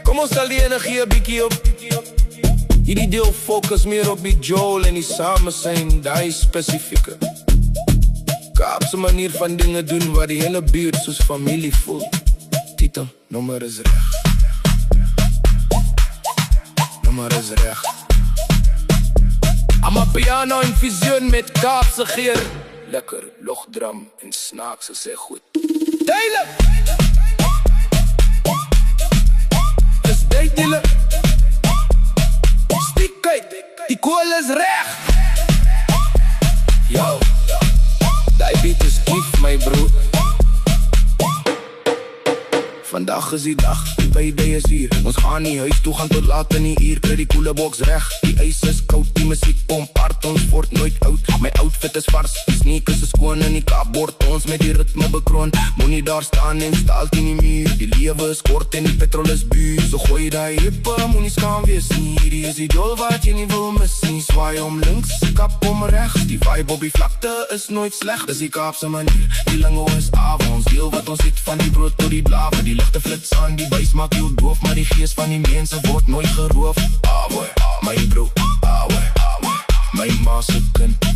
Kom ons stel die energie 'n bietjie op. Hierdie deel fokus meer op die Joel en die same zijn, die spesifieke Kaapse manier van dinge doen waar die hele buurt soos familie voel. Titel, nommer is reg. Nommer is reg. Amapiano infusion met Kaapse geur. Lekker, logdram en snaakse sê goed. Duidelik! Is duidelik. Stiek uit, die kool is reg. Yo, die beat is kief my bro. Vandag is die dag, die baby is hier. Ons gaan nie huis toe gaan tot laat in die uur. Kry die koele boks reg, die ys is koud. Die muziek pomp hard, ons word nooit oud. My outfit is vars, die sneakers is skoon. In die Kaap word ons met die ritme bekroon. Moenie daar staan en staal teen die muur. Die lewe is kort en die petrol is buur. So gooi die hippe, moenie skaam wees nie. Hierdie is die doel wat jy nie wil mis nie. Swaai om links, kap om rechts. Die vibe op die vlakte is nooit sleg. Dis die Kaapse manier, die lingo is af. Ons deel wat ons het van die brood tot die blawe. Die lichte flits aan, die buis maak jou doof. Maar die geest van die mense word nooit geroof. Awe, my bro, awe, my maase kind.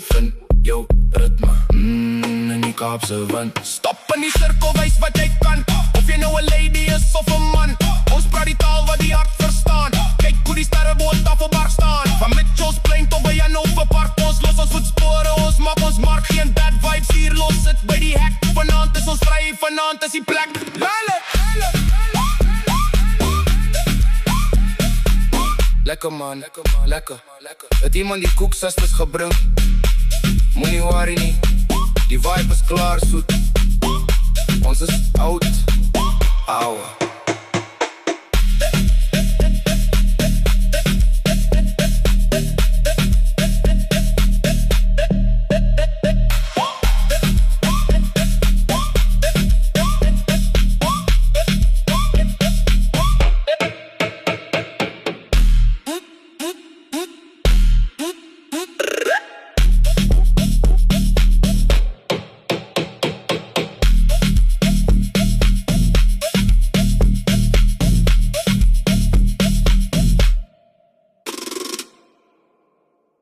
Vind jou ritme in die Kaapse wind. Stop in die cirkel, wys wat jy kan. Of jy nou 'n lady is of 'n man. Ons praat die taal wat die hart verstaan. Kyk hoe die sterreboot Tafelberg staan. Van Mitchells Plain tot by Hannover Park. Ons los ons voetspore, ons maak ons mark. Geen bad vibes hier, los sit by die hek. Vanaand is ons vry, vanaand is die plek. Lekker man, lekker. Het iemand die koeksasters gebring? Moenie worry nie, die vibe is klaar soet. Ons is oud, ouwe.